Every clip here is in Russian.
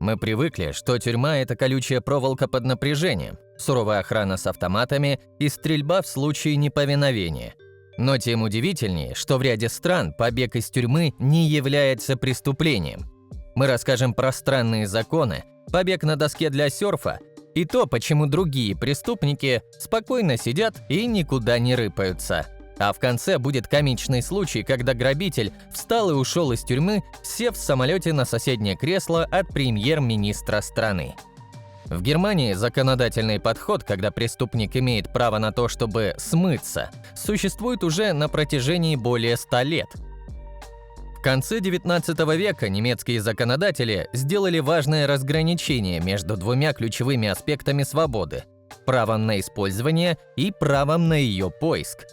Мы привыкли, что тюрьма – это колючая проволока под напряжением, суровая охрана с автоматами и стрельба в случае неповиновения. Но тем удивительнее, что в ряде стран побег из тюрьмы не является преступлением. Мы расскажем про странные законы, побег на доске для серфа и то, почему другие преступники спокойно сидят и никуда не рыпаются. А в конце будет комичный случай, когда грабитель встал и ушел из тюрьмы, сев в самолете на соседнее кресло от премьер-министра страны. В Германии законодательный подход, когда преступник имеет право на то, чтобы смыться, существует уже на протяжении более 100 лет. В конце XIX века немецкие законодатели сделали важное разграничение между двумя ключевыми аспектами свободы – правом на использование и правом на ее поиск.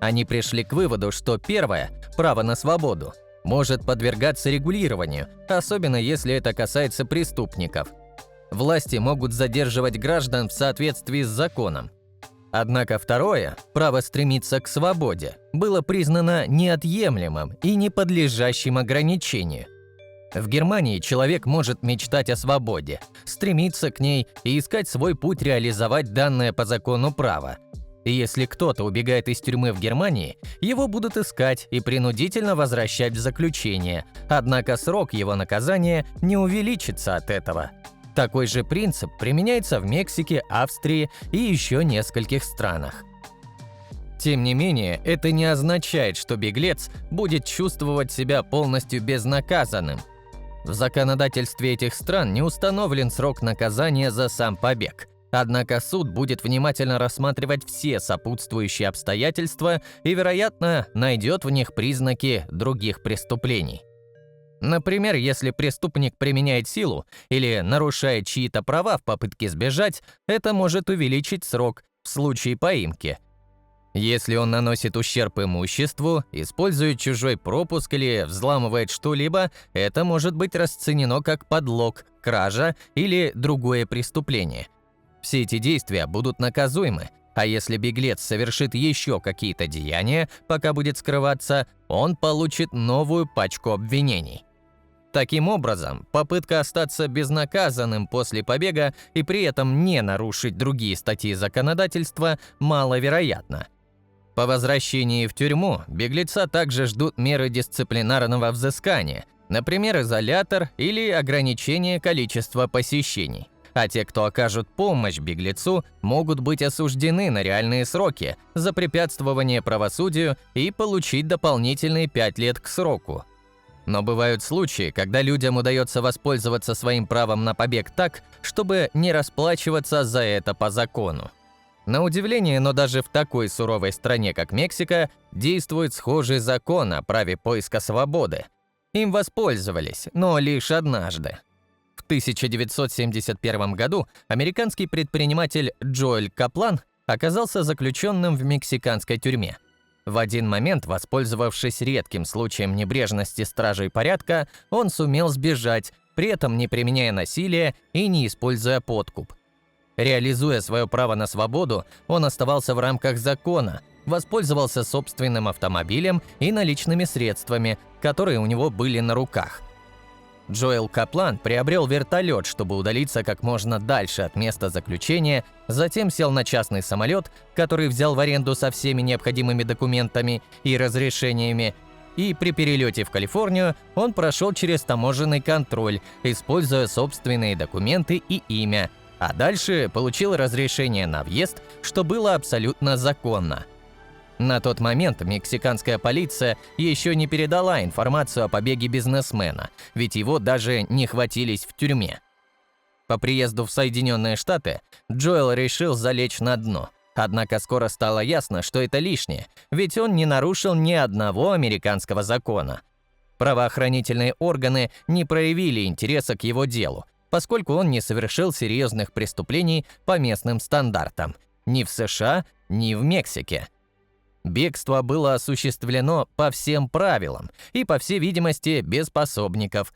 Они пришли к выводу, что первое – право на свободу – может подвергаться регулированию, особенно если это касается преступников. Власти могут задерживать граждан в соответствии с законом. Однако второе – право стремиться к свободе – было признано неотъемлемым и не подлежащим ограничению. В Германии человек может мечтать о свободе, стремиться к ней и искать свой путь реализовать данное по закону право. И если кто-то убегает из тюрьмы в Германии, его будут искать и принудительно возвращать в заключение, однако срок его наказания не увеличится от этого. Такой же принцип применяется в Мексике, Австрии и еще нескольких странах. Тем не менее, это не означает, что беглец будет чувствовать себя полностью безнаказанным. В законодательстве этих стран не установлен срок наказания за сам побег. Однако суд будет внимательно рассматривать все сопутствующие обстоятельства и, вероятно, найдет в них признаки других преступлений. Например, если преступник применяет силу или нарушает чьи-то права в попытке сбежать, это может увеличить срок в случае поимки. Если он наносит ущерб имуществу, использует чужой пропуск или взламывает что-либо, это может быть расценено как подлог, кража или другое преступление. Все эти действия будут наказуемы, а если беглец совершит еще какие-то деяния, пока будет скрываться, он получит новую пачку обвинений. Таким образом, попытка остаться безнаказанным после побега и при этом не нарушить другие статьи законодательства маловероятна. По возвращении в тюрьму беглеца также ждут меры дисциплинарного взыскания, например, изолятор или ограничение количества посещений. А те, кто окажут помощь беглецу, могут быть осуждены на реальные сроки за препятствование правосудию и получить дополнительные 5 лет к сроку. Но бывают случаи, когда людям удается воспользоваться своим правом на побег так, чтобы не расплачиваться за это по закону. На удивление, но даже в такой суровой стране, как Мексика, действует схожий закон о праве поиска свободы. Им воспользовались, но лишь однажды. В 1971 году американский предприниматель Джоэль Каплан оказался заключенным в мексиканской тюрьме. В один момент, воспользовавшись редким случаем небрежности стражей порядка, он сумел сбежать, при этом не применяя насилия и не используя подкуп. Реализуя свое право на свободу, он оставался в рамках закона, воспользовался собственным автомобилем и наличными средствами, которые у него были на руках. Джоэл Каплан приобрел вертолет, чтобы удалиться как можно дальше от места заключения, затем сел на частный самолет, который взял в аренду со всеми необходимыми документами и разрешениями, и при перелете в Калифорнию он прошел через таможенный контроль, используя собственные документы и имя, а дальше получил разрешение на въезд, что было абсолютно законно. На тот момент мексиканская полиция еще не передала информацию о побеге бизнесмена, ведь его даже не хватились в тюрьме. По приезду в Соединенные Штаты Джоэл решил залечь на дно, однако скоро стало ясно, что это лишнее, ведь он не нарушил ни одного американского закона. Правоохранительные органы не проявили интереса к его делу, поскольку он не совершил серьезных преступлений по местным стандартам ни в США, ни в Мексике. Бегство было осуществлено по всем правилам и, по всей видимости, без пособников.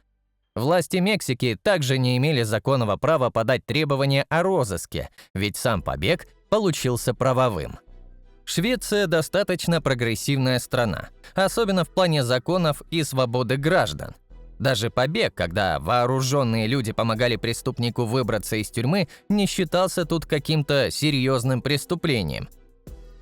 Власти Мексики также не имели законного права подать требования о розыске, ведь сам побег получился правовым. Швеция достаточно прогрессивная страна, особенно в плане законов и свободы граждан. Даже побег, когда вооруженные люди помогали преступнику выбраться из тюрьмы, не считался тут каким-то серьезным преступлением.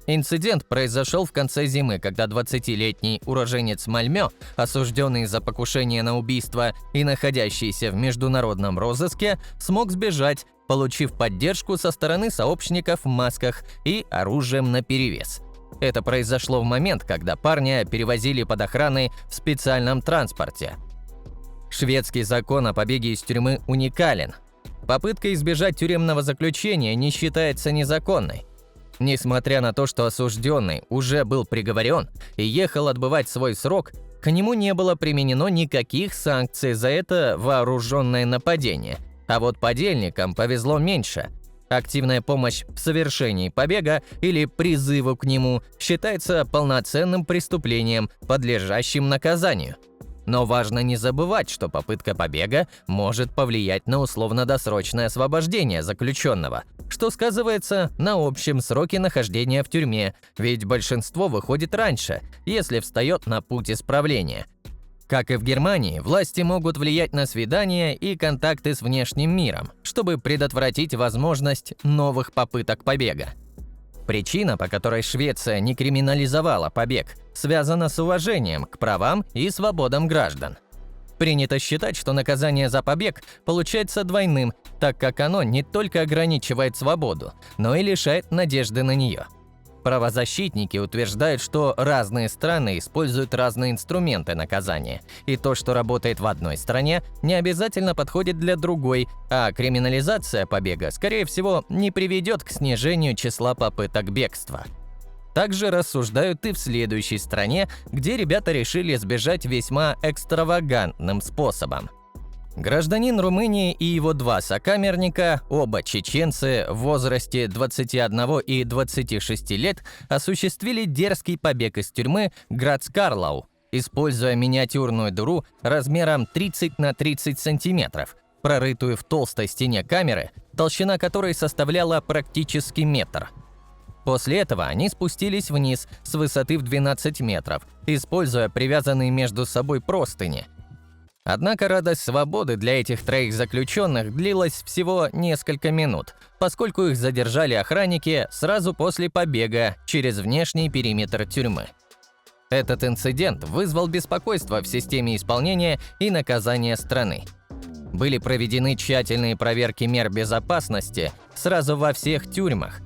Инцидент произошел в конце зимы, когда 20-летний уроженец Мальмё, осужденный за покушение на убийство и находящийся в международном розыске, смог сбежать, получив поддержку со стороны сообщников в масках и оружием наперевес. Это произошло в момент, когда парня перевозили под охраной в специальном транспорте. Шведский закон о побеге из тюрьмы уникален. Попытка избежать тюремного заключения не считается незаконной. Несмотря на то, что осужденный уже был приговорен и ехал отбывать свой срок, к нему не было применено никаких санкций за это вооруженное нападение. А вот подельникам повезло меньше. Активная помощь в совершении побега или призыву к нему считается полноценным преступлением, подлежащим наказанию. Но важно не забывать, что попытка побега может повлиять на условно-досрочное освобождение заключенного, что сказывается на общем сроке нахождения в тюрьме, ведь большинство выходит раньше, если встает на путь исправления. Как и в Германии, власти могут влиять на свидания и контакты с внешним миром, чтобы предотвратить возможность новых попыток побега. Причина, по которой Швеция не криминализовала побег, связана с уважением к правам и свободам граждан. Принято считать, что наказание за побег получается двойным, так как оно не только ограничивает свободу, но и лишает надежды на нее. Правозащитники утверждают, что разные страны используют разные инструменты наказания, и то, что работает в одной стране, не обязательно подходит для другой, а криминализация побега, скорее всего, не приведет к снижению числа попыток бегства. Также рассуждают и в следующей стране, где ребята решили сбежать весьма экстравагантным способом. Гражданин Румынии и его два сокамерника, оба чеченцы в возрасте 21 и 26 лет, осуществили дерзкий побег из тюрьмы Грац-Карлау, используя миниатюрную дыру размером 30 на 30 сантиметров, прорытую в толстой стене камеры, толщина которой составляла практически метр. После этого они спустились вниз с высоты в 12 метров, используя привязанные между собой простыни. Однако радость свободы для этих троих заключенных длилась всего несколько минут, поскольку их задержали охранники сразу после побега через внешний периметр тюрьмы. Этот инцидент вызвал беспокойство в системе исполнения и наказания страны. Были проведены тщательные проверки мер безопасности сразу во всех тюрьмах.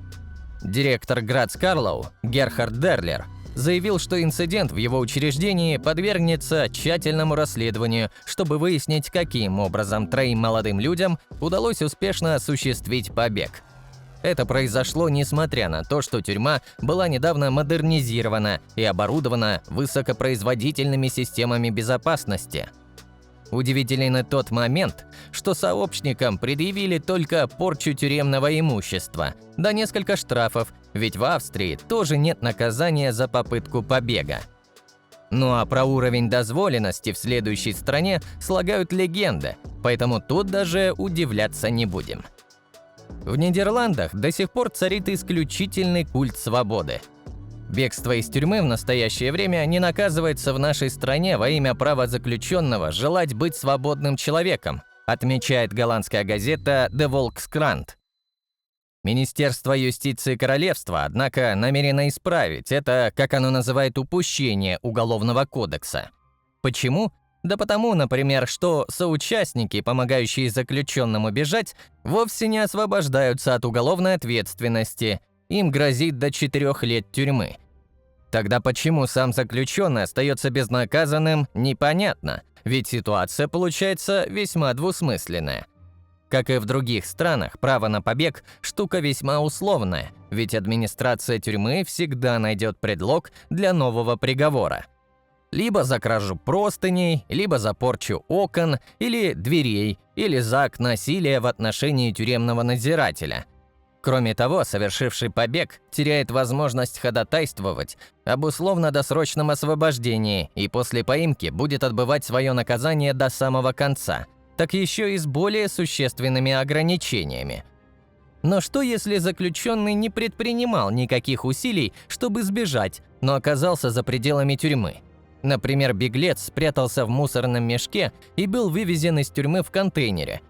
Директор Грац-Карлау Герхард Дерлер заявил, что инцидент в его учреждении подвергнется тщательному расследованию, чтобы выяснить, каким образом троим молодым людям удалось успешно осуществить побег. Это произошло несмотря на то, что тюрьма была недавно модернизирована и оборудована высокопроизводительными системами безопасности. Удивителен и тот момент, что сообщникам предъявили только порчу тюремного имущества, да несколько штрафов, ведь в Австрии тоже нет наказания за попытку побега. Ну а про уровень дозволенности в следующей стране слагают легенды, поэтому тут даже удивляться не будем. В Нидерландах до сих пор царит исключительный культ свободы. Бегство из тюрьмы в настоящее время не наказывается в нашей стране во имя права заключенного желать быть свободным человеком, отмечает голландская газета De Volkskrant. Министерство юстиции королевства, однако, намерено исправить это, как оно называет, упущение Уголовного кодекса. Почему? Да потому, например, что соучастники, помогающие заключенному бежать, вовсе не освобождаются от уголовной ответственности. Им грозит до 4 лет тюрьмы. Тогда почему сам заключенный остается безнаказанным, непонятно, ведь ситуация получается весьма двусмысленная. Как и в других странах, право на побег – штука весьма условная, ведь администрация тюрьмы всегда найдет предлог для нового приговора. Либо за кражу простыней, либо за порчу окон или дверей, или за акт насилия в отношении тюремного надзирателя. Кроме того, совершивший побег теряет возможность ходатайствовать об условно-досрочном освобождении и после поимки будет отбывать свое наказание до самого конца, так еще и с более существенными ограничениями. Но что если заключенный не предпринимал никаких усилий, чтобы сбежать, но оказался за пределами тюрьмы? Например, беглец спрятался в мусорном мешке и был вывезен из тюрьмы в контейнере.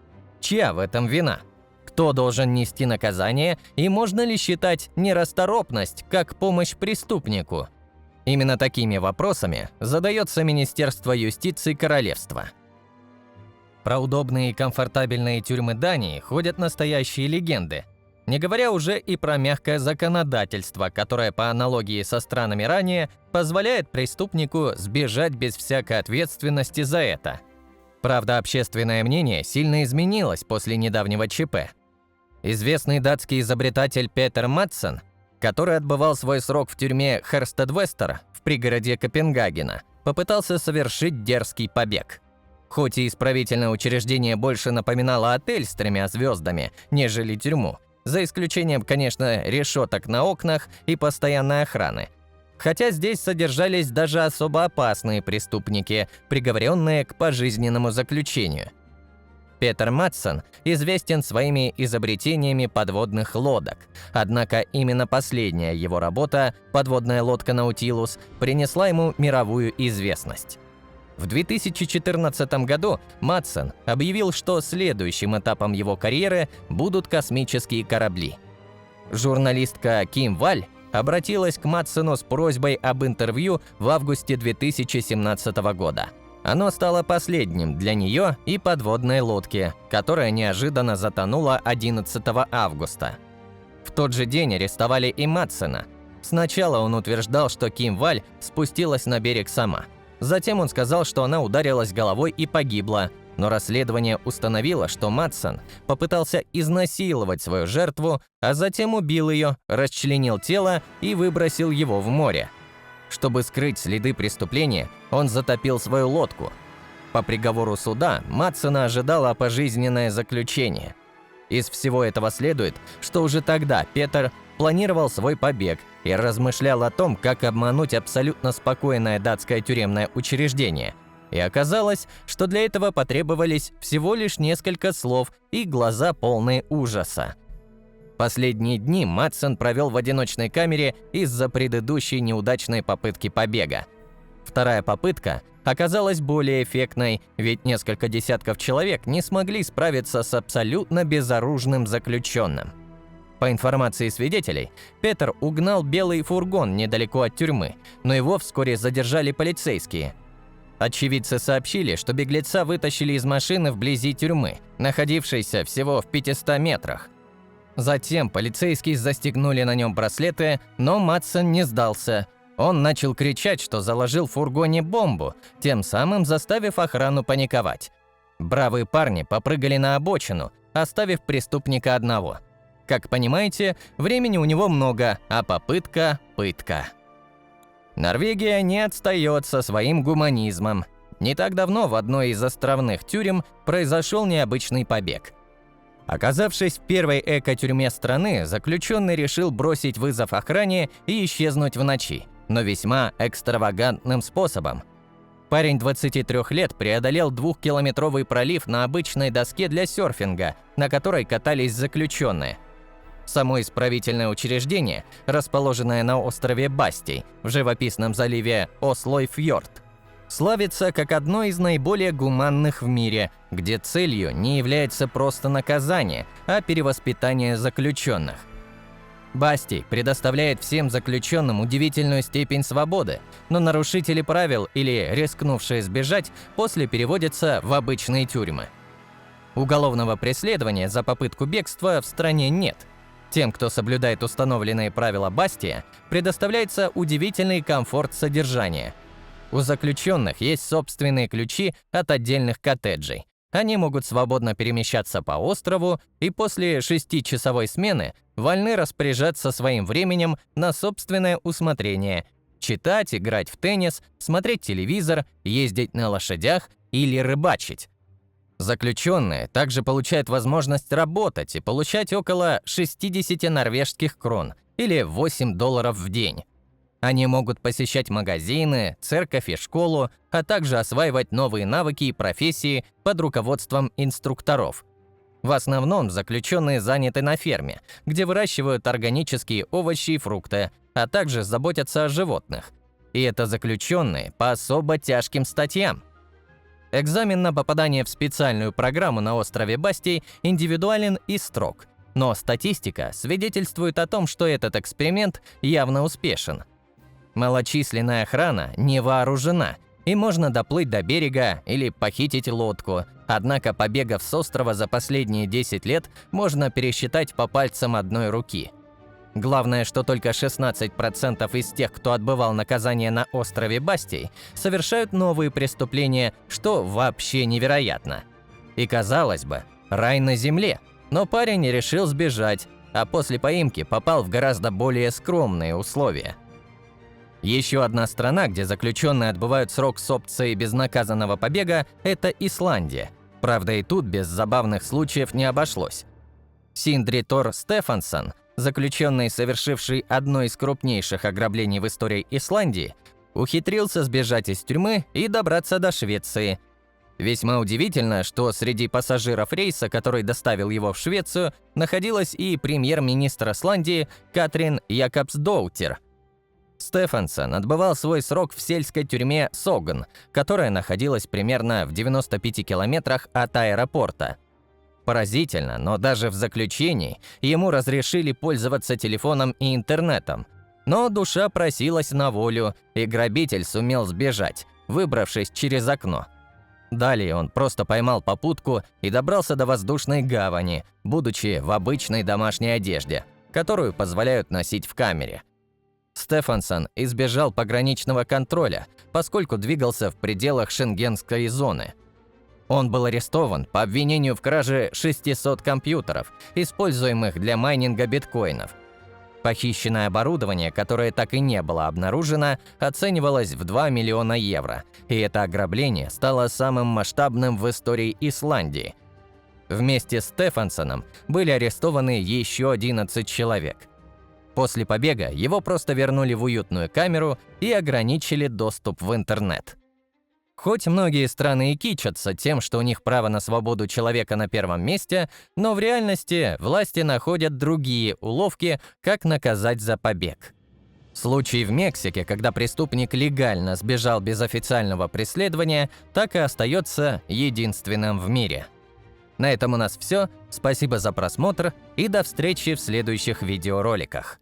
Чья в этом вина? Кто должен нести наказание и можно ли считать нерасторопность как помощь преступнику? Именно такими вопросами задается Министерство юстиции Королевства. Про удобные и комфортабельные тюрьмы Дании ходят настоящие легенды. Не говоря уже и про мягкое законодательство, которое по аналогии со странами ранее позволяет преступнику сбежать без всякой ответственности за это. Правда, общественное мнение сильно изменилось после недавнего ЧП. Известный датский изобретатель Петер Матсен, который отбывал свой срок в тюрьме Херстедвестер в пригороде Копенгагена, попытался совершить дерзкий побег. Хоть и исправительное учреждение больше напоминало отель с 3 звездами, нежели тюрьму, за исключением, конечно, решеток на окнах и постоянной охраны. Хотя здесь содержались даже особо опасные преступники, приговоренные к пожизненному заключению. Петер Матсен известен своими изобретениями подводных лодок, однако именно последняя его работа, подводная лодка «Наутилус», принесла ему мировую известность. В 2014 году Матсен объявил, что следующим этапом его карьеры будут космические корабли. Журналистка Ким Валь обратилась к Матсену с просьбой об интервью в августе 2017 года. Оно стало последним для нее и подводной лодки, которая неожиданно затонула 11 августа. В тот же день арестовали и Матсена. Сначала он утверждал, что Ким Валь спустилась на берег сама. Затем он сказал, что она ударилась головой и погибла, но расследование установило, что Матсен попытался изнасиловать свою жертву, а затем убил ее, расчленил тело и выбросил его в море. Чтобы скрыть следы преступления, он затопил свою лодку. По приговору суда Матсена ожидало пожизненное заключение. Из всего этого следует, что уже тогда Петер планировал свой побег и размышлял о том, как обмануть абсолютно спокойное датское тюремное учреждение. И оказалось, что для этого потребовались всего лишь несколько слов и глаза полные ужаса. Последние дни Матсен провел в одиночной камере из-за предыдущей неудачной попытки побега. Вторая попытка оказалась более эффектной, ведь несколько десятков человек не смогли справиться с абсолютно безоружным заключенным. По информации свидетелей, Петер угнал белый фургон недалеко от тюрьмы, но его вскоре задержали полицейские. Очевидцы сообщили, что беглеца вытащили из машины вблизи тюрьмы, находившейся всего в 500 метрах. Затем полицейские застегнули на нем браслеты, но Матсен не сдался. Он начал кричать, что заложил в фургоне бомбу, тем самым заставив охрану паниковать. Бравые парни попрыгали на обочину, оставив преступника одного. Как понимаете, времени у него много, а попытка – пытка. Норвегия не отстает со своим гуманизмом. Не так давно в одной из островных тюрем произошел необычный побег. Оказавшись в первой эко-тюрьме страны, заключенный решил бросить вызов охране и исчезнуть в ночи, но весьма экстравагантным способом. Парень 23 лет преодолел 2-километровый пролив на обычной доске для серфинга, на которой катались заключенные. Само исправительное учреждение, расположенное на острове Басти, в живописном заливе Ослойфьорд, славится как одно из наиболее гуманных в мире, где целью не является просто наказание, а перевоспитание заключенных. Басти предоставляет всем заключенным удивительную степень свободы, но нарушители правил или рискнувшие сбежать после переводятся в обычные тюрьмы. Уголовного преследования за попытку бегства в стране нет. Тем, кто соблюдает установленные правила Басти, предоставляется удивительный комфорт содержания. У заключенных есть собственные ключи от отдельных коттеджей. Они могут свободно перемещаться по острову и после 6-часовой смены вольны распоряжаться своим временем на собственное усмотрение, читать, играть в теннис, смотреть телевизор, ездить на лошадях или рыбачить. Заключенные также получают возможность работать и получать около 60 норвежских крон или $8 в день. Они могут посещать магазины, церковь и школу, а также осваивать новые навыки и профессии под руководством инструкторов. В основном заключенные заняты на ферме, где выращивают органические овощи и фрукты, а также заботятся о животных. И это заключенные по особо тяжким статьям. Экзамен на попадание в специальную программу на острове Бастий индивидуален и строг, но статистика свидетельствует о том, что этот эксперимент явно успешен. Малочисленная охрана не вооружена, и можно доплыть до берега или похитить лодку, однако побегов с острова за последние 10 лет можно пересчитать по пальцам одной руки. Главное, что только 16% из тех, кто отбывал наказание на острове Бастий, совершают новые преступления, что вообще невероятно. И казалось бы, рай на земле, но парень решил сбежать, а после поимки попал в гораздо более скромные условия. Еще одна страна, где заключенные отбывают срок с опцией безнаказанного побега, это Исландия. Правда, и тут без забавных случаев не обошлось. Синдри Тор Стефансон, заключенный, совершивший одно из крупнейших ограблений в истории Исландии, ухитрился сбежать из тюрьмы и добраться до Швеции. Весьма удивительно, что среди пассажиров рейса, который доставил его в Швецию, находилась и премьер-министр Исландии Катрин Якобсдоутер. Стефансон отбывал свой срок в сельской тюрьме Согн, которая находилась примерно в 95 километрах от аэропорта. Поразительно, но даже в заключении ему разрешили пользоваться телефоном и интернетом. Но душа просилась на волю, и грабитель сумел сбежать, выбравшись через окно. Далее он просто поймал попутку и добрался до воздушной гавани, будучи в обычной домашней одежде, которую позволяют носить в камере. Стефансон избежал пограничного контроля, поскольку двигался в пределах шенгенской зоны. Он был арестован по обвинению в краже 600 компьютеров, используемых для майнинга биткоинов. Похищенное оборудование, которое так и не было обнаружено, оценивалось в 2 миллиона евро, и это ограбление стало самым масштабным в истории Исландии. Вместе с Стефансоном были арестованы еще 11 человек. После побега его просто вернули в уютную камеру и ограничили доступ в интернет. Хоть многие страны и кичатся тем, что у них право на свободу человека на первом месте, но в реальности власти находят другие уловки, как наказать за побег. Случай в Мексике, когда преступник легально сбежал без официального преследования, так и остается единственным в мире. На этом у нас все. Спасибо за просмотр и до встречи в следующих видеороликах.